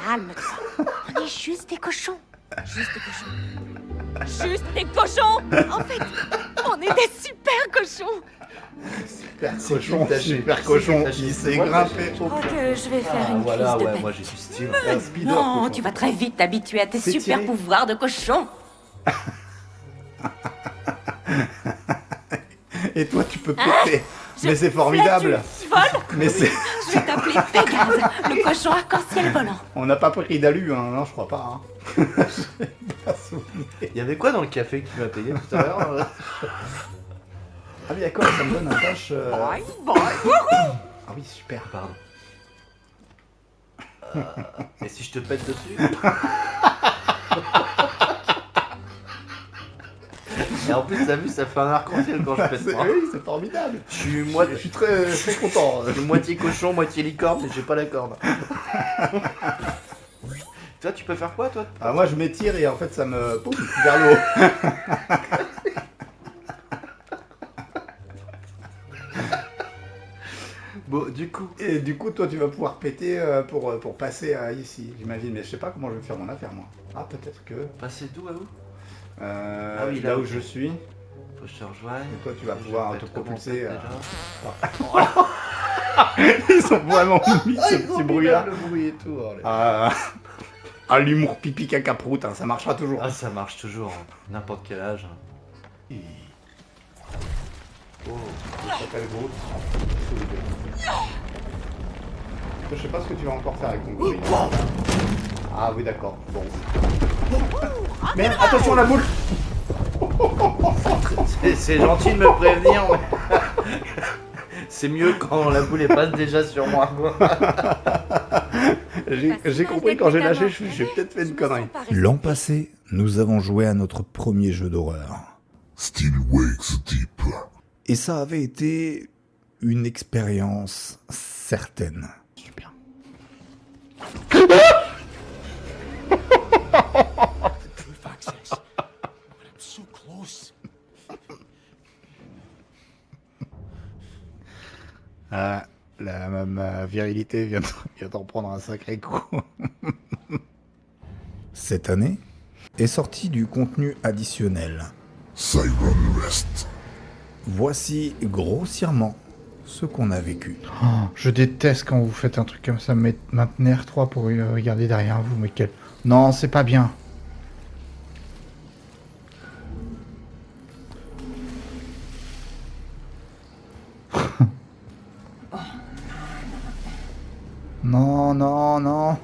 Calme-toi. On est juste des cochons. Juste des cochons. Juste des cochons. En fait, on est des super cochons. Super cochon, il s'est grimpé. Je crois que je vais faire une voilà, crise de ouais, paix. moi j'ai du style. Un speeder Non, cochon. tu vas très vite t'habituer à tes C'est super tiré. pouvoirs de cochon. Et toi, tu peux péter. Mais c'est formidable. Tu voles. Mais c'est... Je vais t'appeler Pégase, le cochon arc-en-ciel volant. On n'a pas pris d'alu, hein. Non, je crois pas. Hein. J'ai pas souvenir. Il y avait quoi dans le café que tu m'as payé tout à l'heure Ah oui, d'accord, ça me donne un tâche... Bye bye. Ah oui, super. Pardon. Et si je te pète dessus Et en plus, t'as vu, ça fait un arc-en-ciel quand je pète moi. Oui, c'est formidable. Je suis Je suis très, très content. Je suis moitié cochon, moitié licorne, mais j'ai pas la corde. Toi, tu peux faire quoi, toi? Ah, moi, je m'étire et en fait, ça me... Pouf, vers le haut. Bon, du coup... Et du coup, toi, tu vas pouvoir péter pour passer à ici, j'imagine. Mais je sais pas comment je vais faire mon affaire, moi. Ah, peut-être que... Passer d'où à où? oui, là où je suis. Faut que je te rejoigne. Et toi, tu vas Je pouvoir vais te mettre comment propulser. déjà Ils ont vraiment mis ce petit bruit-là. Le bruit et tout. Oh, les- Ah, l'humour pipi caca prout, hein, ça marchera toujours. Ah, ça marche toujours, n'importe quel âge. Oh. Ça s'appelle Groot. Je sais pas ce que tu vas encore faire avec ton bruit. Ah oui, d'accord. Bon. Merde, attention à la boule. C'est gentil de me prévenir, mais... C'est mieux quand la boule elle passe déjà sur moi. J'ai compris quand j'ai lâché, j'ai peut-être fait une connerie. L'an passé, nous avons joué à notre premier jeu d'horreur. Still wakes deep. Et ça avait été une expérience certaine. Super. Ah, ma virilité vient d'en prendre un sacré coup. Cette année est sorti du contenu additionnel. Siren Rest. Voici grossièrement ce qu'on a vécu. Oh, je déteste quand vous faites un truc comme ça, maintenez R3 pour regarder derrière vous, mais quel... Non, c'est pas bien. Non, non, non.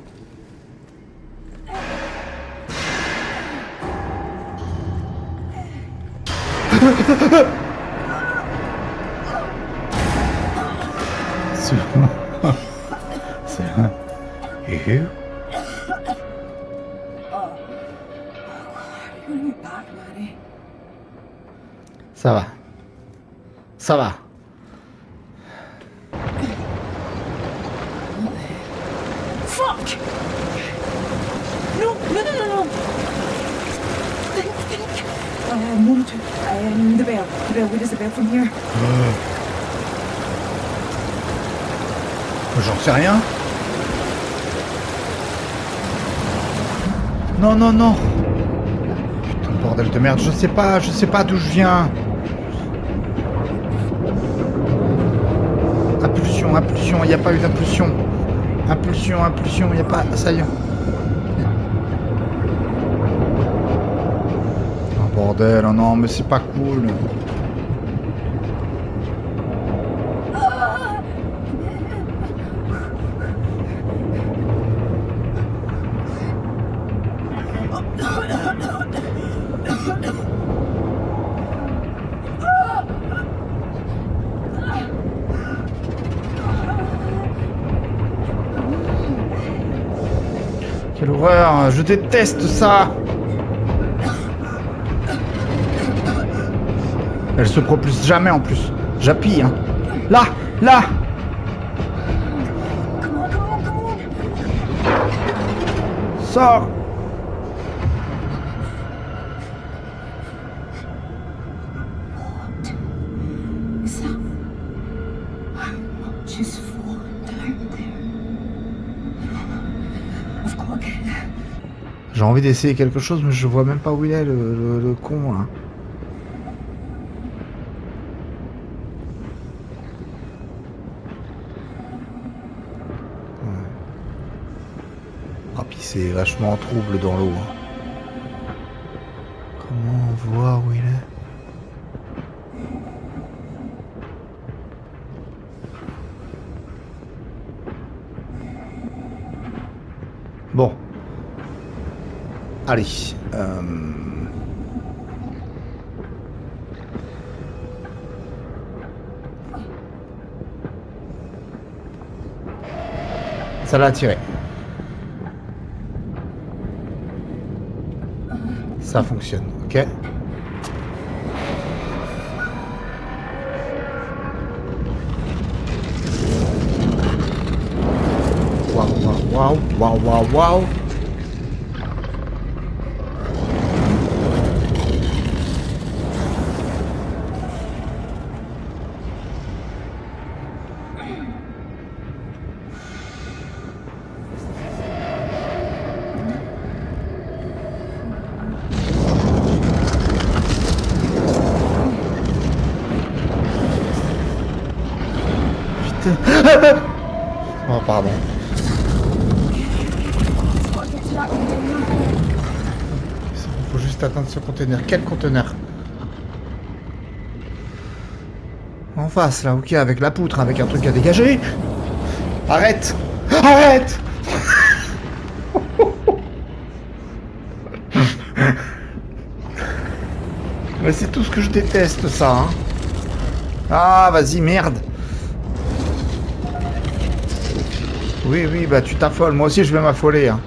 C'est un... Et où? Ça va. Ça va. Fuck! Non, non, non, non, non. Think. Move to the bell. The bell, where does the bell from here? J'en sais rien. Non, non, non. Putain, bordel de merde. Je sais pas d'où je viens. Impulsion, il n'y a pas eu d'impulsion. Impulsion, il n'y a pas... Ça y est. Oh bordel, oh non, mais c'est pas cool. Quelle horreur, je déteste ça. Elle se propulse jamais en plus. J'appuie, hein. Là. Sors. Is that... I'm just falling down there. I've got to J'ai envie d'essayer quelque chose, mais je vois même pas où il est, le con, là. Ouais. Ah, puis c'est vachement trouble dans l'eau. Hein. Comment voir où il est? Bon. Allez. Ça l'a attiré. Ça fonctionne, ok. Waouh, waouh, waouh, waouh, waouh. Oh, pardon. Faut juste atteindre ce conteneur. Quel conteneur? En face, là, ok, avec la poutre, avec un truc à dégager. Arrête! Arrête! Mais c'est tout ce que je déteste, ça, hein. Ah, vas-y, merde! Oui, oui, bah tu t'affoles. Moi aussi, je vais m'affoler. Hein.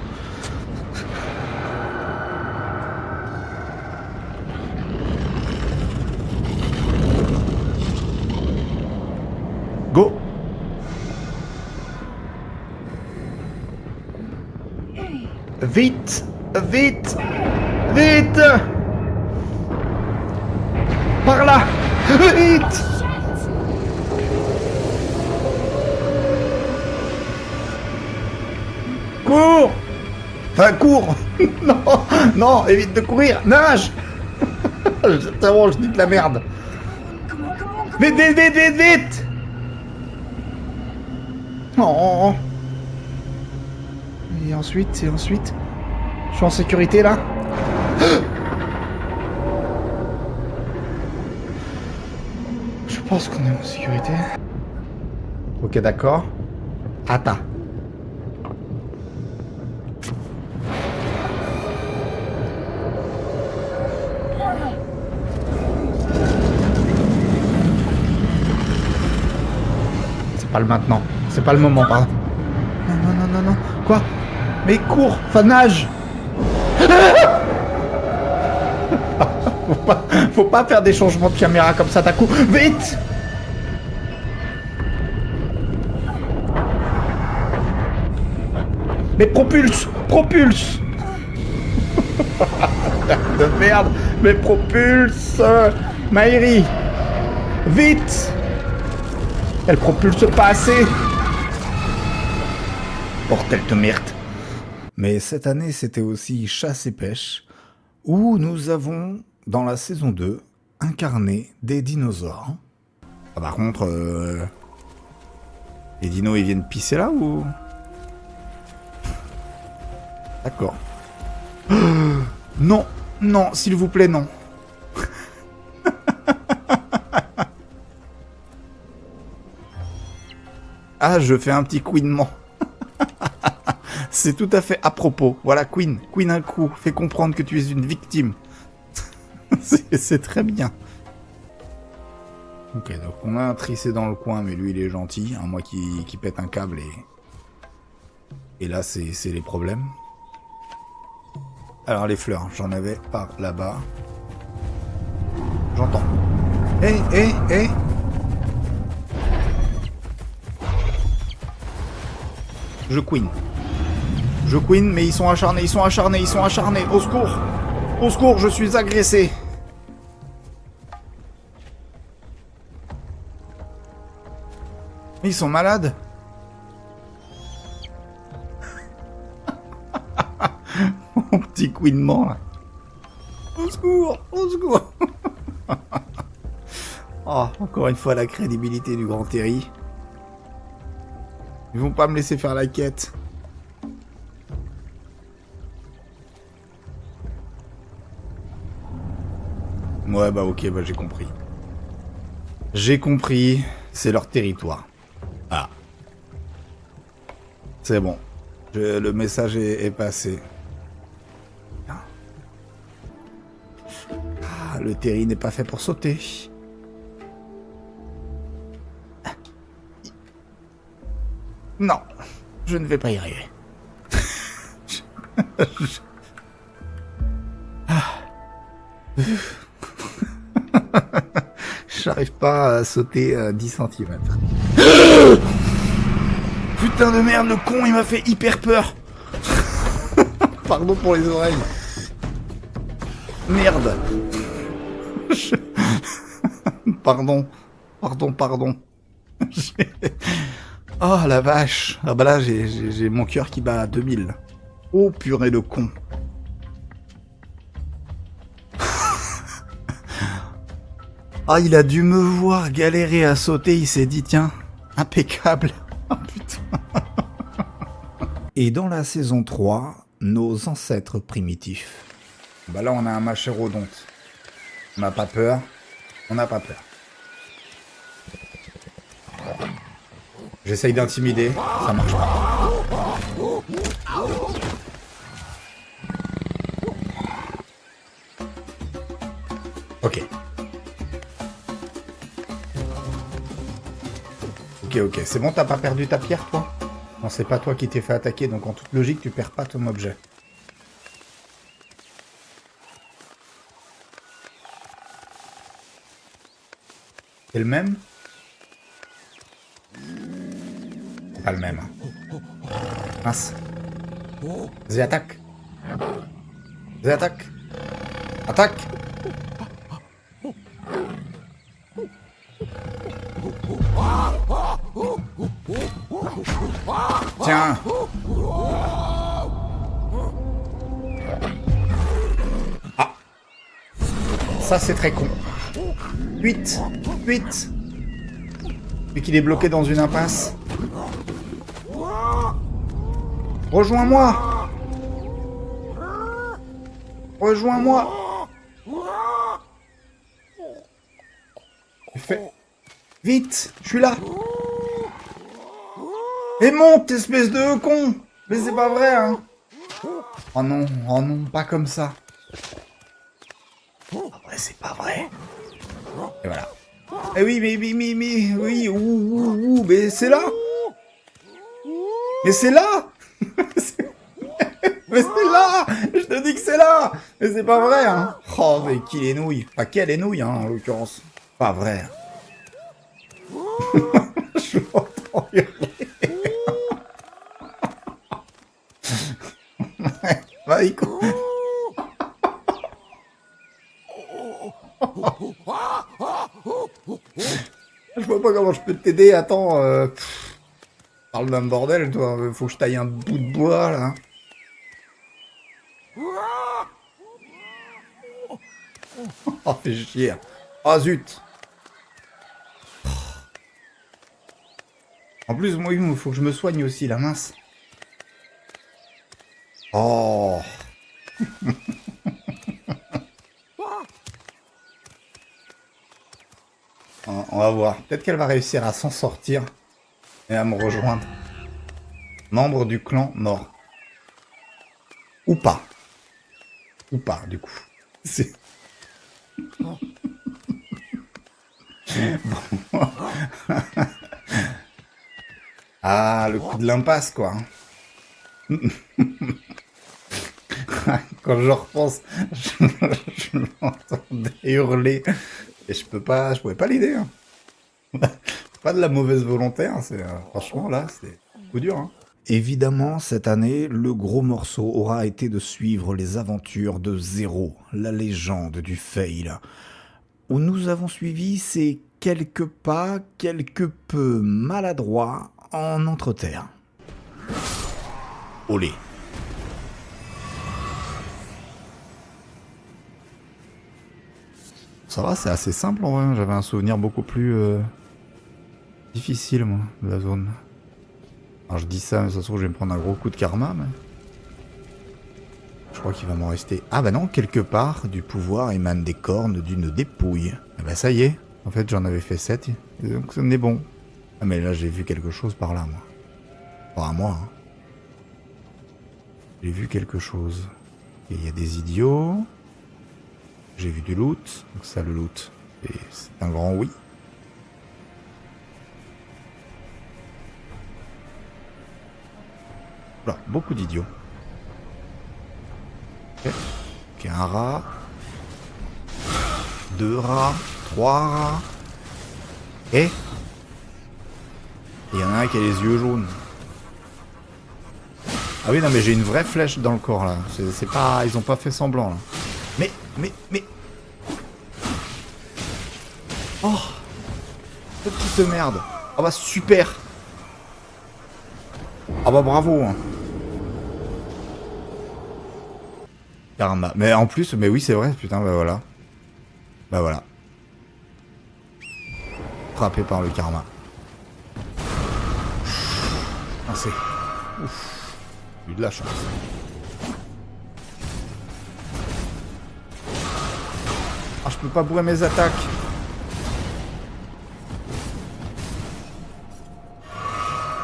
Go! Vite! Vite! Vite! Par là! Vite! Cours! Enfin, cours! Non! Non! Évite de courir! Nage! C'est bon, je dis de la merde! Vite, vite, vite, vite, vite! Oh! Et ensuite, je suis en sécurité là? Je pense qu'on est en sécurité. Ok, d'accord. Attends. C'est pas le maintenant. C'est pas le moment, pardon. Non, non, non, non, non. Quoi? Mais cours! Enfin, nage! Faut pas faire des changements de caméra comme ça d'un coup. Vite! Mais propulse! Propulse! De merde! Mais propulse! Maïri! Vite! Elle propulse pas assez! Bordel de merde! Mais cette année, c'était aussi chasse et pêche, où nous avons, dans la saison 2, incarné des dinosaures. Ah, par contre, les dinos, ils viennent pisser là ou... D'accord. Non, non, s'il vous plaît, non. Ah, je fais un petit couinement. C'est tout à fait à propos. Voilà, Queen un coup, fais comprendre que tu es une victime. C'est très bien. Ok, donc on a un tricé dans le coin, mais lui il est gentil, hein, moi qui pète un câble et là c'est les problèmes. Alors les fleurs, j'en avais par là-bas. J'entends. Hé. Je queen, mais ils sont acharnés. Au secours, je suis agressé. Ils sont malades. Mon petit couinement là. Au secours, au secours. Oh, encore une fois la crédibilité du grand Terry. Ils vont pas me laisser faire la quête. Ouais bah ok, bah j'ai compris. J'ai compris, c'est leur territoire. Ah. C'est bon. Le message est passé. Ah, le Terry n'est pas fait pour sauter. Non, je ne vais pas y arriver. J'arrive pas à sauter 10 cm. Putain de merde, le con, il m'a fait hyper peur. Pardon pour les oreilles. Merde. Pardon. Oh la vache. Ah bah là, j'ai mon cœur qui bat à 2000. Oh purée de con. Ah, il a dû me voir galérer à sauter, il s'est dit, tiens, impeccable. Oh putain. Et dans la saison 3, nos ancêtres primitifs. Bah là, on a un machérodonte. On n'a pas peur. On n'a pas peur. J'essaye d'intimider, ça marche pas. Ok. Ok, c'est bon, t'as pas perdu ta pierre, toi? Non, c'est pas toi qui t'es fait attaquer, donc en toute logique, tu perds pas ton objet. C'est le même? C'est pas le même. Mince. Vas-y, attaque. Vas-y, attaque. Attaque. Tiens. Ah. Ça, c'est très con. 8. Vu qu'il est bloqué dans une impasse. Rejoins-moi. Fais... Vite, je suis là. Et monte, espèce de con. Mais c'est pas vrai, hein. Oh non, pas comme ça. Après, c'est pas vrai. Et voilà. Eh oui, mais, oui, mais c'est là. Mais c'est là. Mais c'est là. Je te dis que c'est là. Mais c'est pas vrai, hein. Oh, mais qui les nouilles. Enfin, quelle est nouille, hein, en l'occurrence. Pas vrai. Je m'entends hurler. Va, écoute. Je vois pas comment je peux t'aider, attends. Parle d'un bordel, toi. Faut que je taille un bout de bois, là. Oh, fais chier. Oh, zut. En plus, moi, il faut que je me soigne aussi, la mince. Oh. On va voir. Peut-être qu'elle va réussir à s'en sortir et à me rejoindre. Membre du clan mort. Ou pas. Ou pas, du coup. C'est... Bon. Ah, le coup de l'impasse, quoi. Quand je repense, je l'entendais hurler. Et je pouvais pas l'aider. Hein. Pas de la mauvaise volonté, hein. Franchement, là, c'est coup dur. Hein. Évidemment, cette année, le gros morceau aura été de suivre les aventures de Zero, la légende du fail, où nous avons suivi ces quelques pas quelque peu maladroits en entre-terre. Olé. ça va, c'est assez simple en vrai. J'avais un souvenir beaucoup plus difficile, moi, de la zone. Alors je dis ça, mais ça se trouve, je vais me prendre un gros coup de karma, mais... Je crois qu'il va m'en rester... Ah bah non, quelque part, du pouvoir émane des cornes d'une dépouille. Ah bah ça y est, en fait j'en avais fait 7, donc ça est bon. Ah mais là j'ai vu quelque chose par là, moi. Enfin, moi, hein. J'ai vu quelque chose. Et il y a des idiots. J'ai vu du loot. Donc ça, le loot, et c'est un grand oui. Voilà, beaucoup d'idiots. Ok. Ok, un rat. 2 rats. 3 rats. Et il y en a un qui a les yeux jaunes. Ah oui, non, mais j'ai une vraie flèche dans le corps, là. C'est pas... Ils ont pas fait semblant, là. Mais... Oh, petite merde. Ah bah, super. Ah bah, bravo, hein. Karma. Mais en plus, mais oui, c'est vrai, putain, bah voilà. Bah voilà. Frappé par le karma. Ah, c'est... Ouf. J'ai eu de la chance. Ah, je peux pas bourrer mes attaques.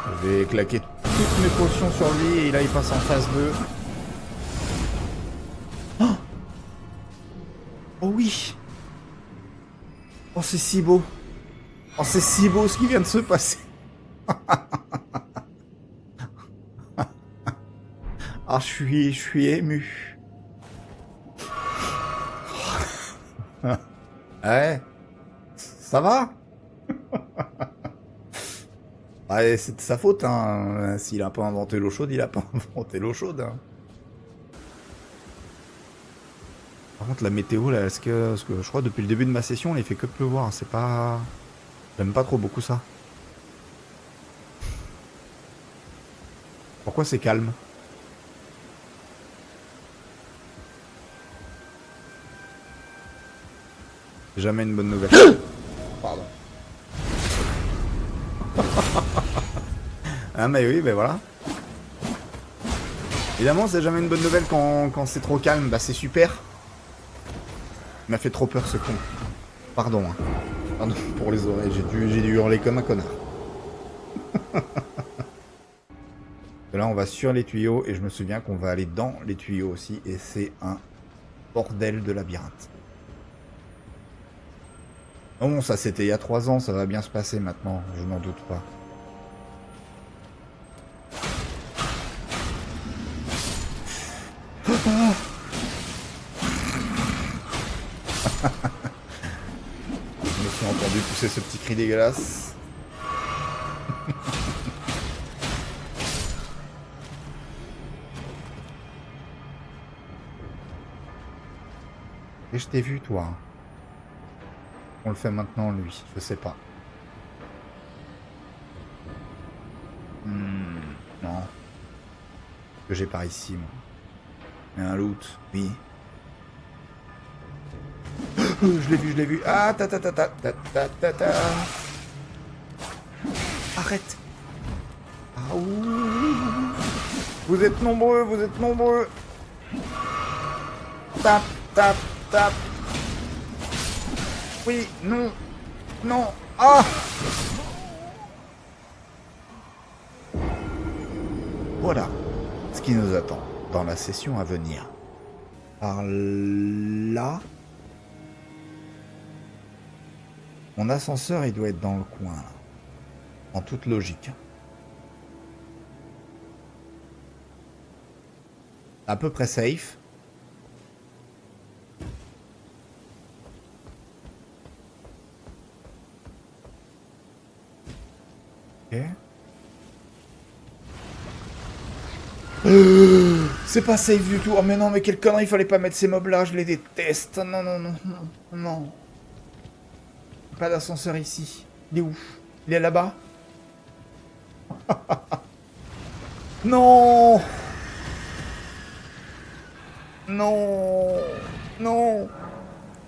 Je vais claquer toutes mes potions sur lui et là il passe en phase 2. Oh, oh oui. Oh c'est si beau. Oh c'est si beau ce qui vient de se passer. Ah je suis ému. Ouais. Ça va? Ouais, c'est de sa faute, hein. S'il a pas inventé l'eau chaude, il a pas inventé l'eau chaude. Hein. Par contre, la météo, là, parce que je crois depuis le début de ma session, il fait que pleuvoir. C'est pas... J'aime pas trop beaucoup ça. Pourquoi c'est calme? C'est jamais une bonne nouvelle. Pardon. Ah mais oui, mais voilà. Évidemment, c'est jamais une bonne nouvelle quand c'est trop calme. Bah c'est super. Il m'a fait trop peur ce con. Pardon. Hein. Pardon pour les oreilles, j'ai dû hurler comme un connard. Et là, on va sur les tuyaux et je me souviens qu'on va aller dans les tuyaux aussi. Et c'est un bordel de labyrinthe. Oh bon, ça c'était il y a 3 ans, ça va bien se passer maintenant, je n'en doute pas. Je me suis entendu pousser ce petit cri dégueulasse. Et je t'ai vu toi. On le fait maintenant lui, je sais pas. Non. Que j'ai par ici moi. Mais un loot, oui. Je l'ai vu. Ah ta ta ta ta ta ta ta ta. Arrête. Ah ouh. Vous êtes nombreux. Tape, tape, tape. Oui, non, non, ah! Voilà ce qui nous attend dans la session à venir. Par là... Mon ascenseur, il doit être dans le coin, là. En toute logique. À peu près safe. C'est pas safe du tout. Oh mais non, mais quelle connerie, il fallait pas mettre ces mobs là, je les déteste. Non. Pas d'ascenseur ici. Il est où? Il est là-bas? Non. Non.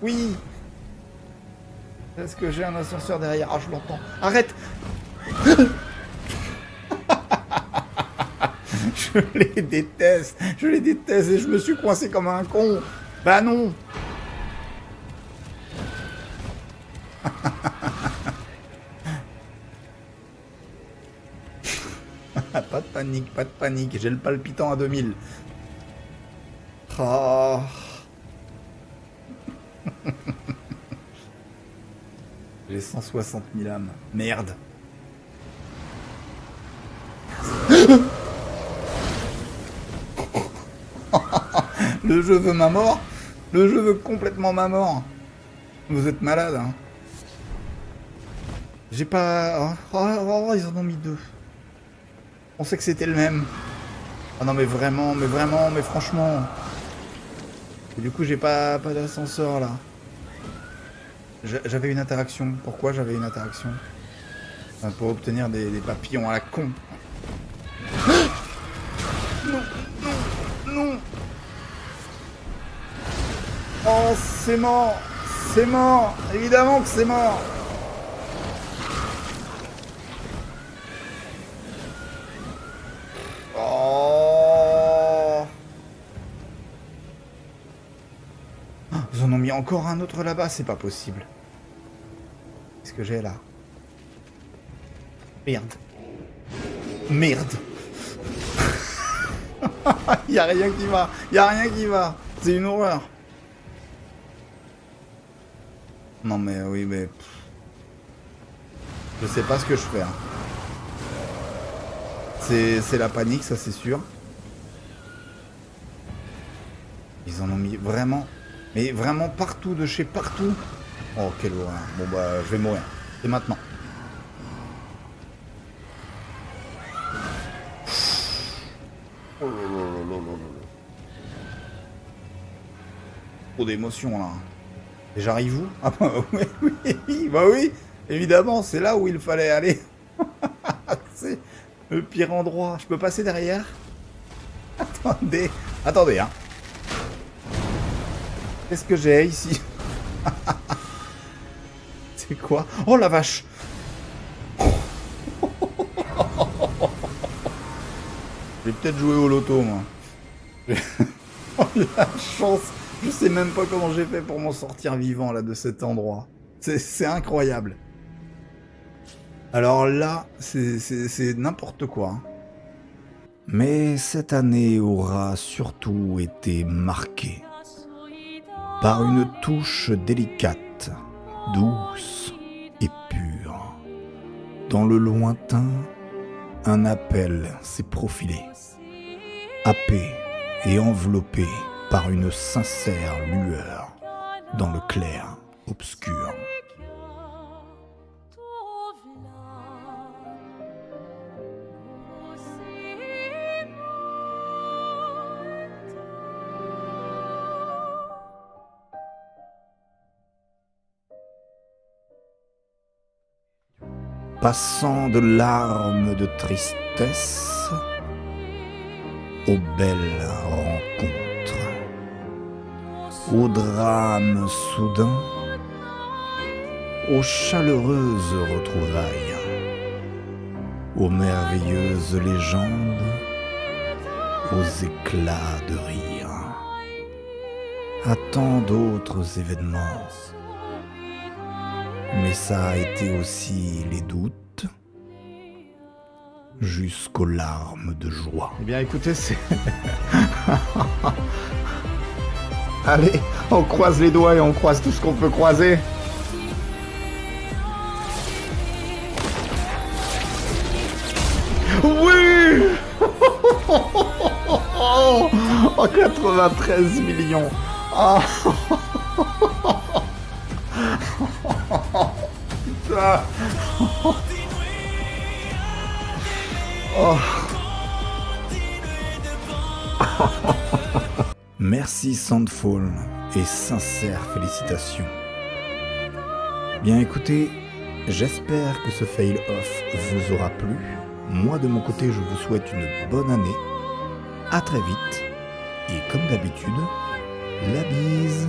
Oui. Est-ce que j'ai un ascenseur derrière? Ah, je l'entends. Arrête. Je les déteste et je me suis coincé comme un con. Bah non. Pas de panique, j'ai le palpitant à 2000. Oh. J'ai 160 000 âmes. Merde. Le jeu veut ma mort. Le jeu veut complètement ma mort. Vous êtes malade, hein. J'ai pas... Oh, ils en ont mis 2. On sait que c'était le même. Ah non mais vraiment, mais franchement. Et du coup j'ai pas d'ascenseur là. J'avais une interaction. Pourquoi j'avais une interaction? Enfin, pour obtenir des papillons à la con. Non, non, non. Oh, c'est mort. C'est mort. Évidemment que c'est mort. Oh. Ils en ont mis encore un autre là-bas, c'est pas possible. Qu'est-ce que j'ai là? Merde. Merde. Y a rien qui va. Y a rien qui va. C'est une horreur. Non mais oui mais... Je sais pas ce que je fais. Hein. C'est la panique, ça c'est sûr. Ils en ont mis vraiment... Mais vraiment partout, de chez partout. Oh quelle horreur. Bon bah je vais mourir. C'est maintenant. Oh là là là là là là. Trop d'émotions là. Et j'arrive où? Ah bah oui, bah oui. Évidemment, c'est là où il fallait aller. C'est le pire endroit. Je peux passer derrière? Attendez. Attendez, hein. Qu'est-ce que j'ai ici? C'est quoi? Oh la vache! Je vais peut-être jouer au loto, moi. Oh la chance! Je sais même pas comment j'ai fait pour m'en sortir vivant, là, de cet endroit. C'est incroyable. Alors là, c'est n'importe quoi. Hein. Mais cette année aura surtout été marquée par une touche délicate, douce et pure. Dans le lointain, un appel s'est profilé, happé et enveloppé par une sincère lueur dans le clair obscur. Passant de larmes de tristesse aux belles rencontres, aux drames soudains, aux chaleureuses retrouvailles, aux merveilleuses légendes, aux éclats de rire, à tant d'autres événements. Mais ça a été aussi les doutes, jusqu'aux larmes de joie. Eh bien écoutez, c'est... Allez, on croise les doigts et on croise tout ce qu'on peut croiser. Oui. Oh, 93 millions. Oh. Putain. Oh. Merci Sandfall et sincères félicitations. Bien écoutez, j'espère que ce fail-off vous aura plu. Moi de mon côté, je vous souhaite une bonne année. À très vite. Et comme d'habitude, la bise.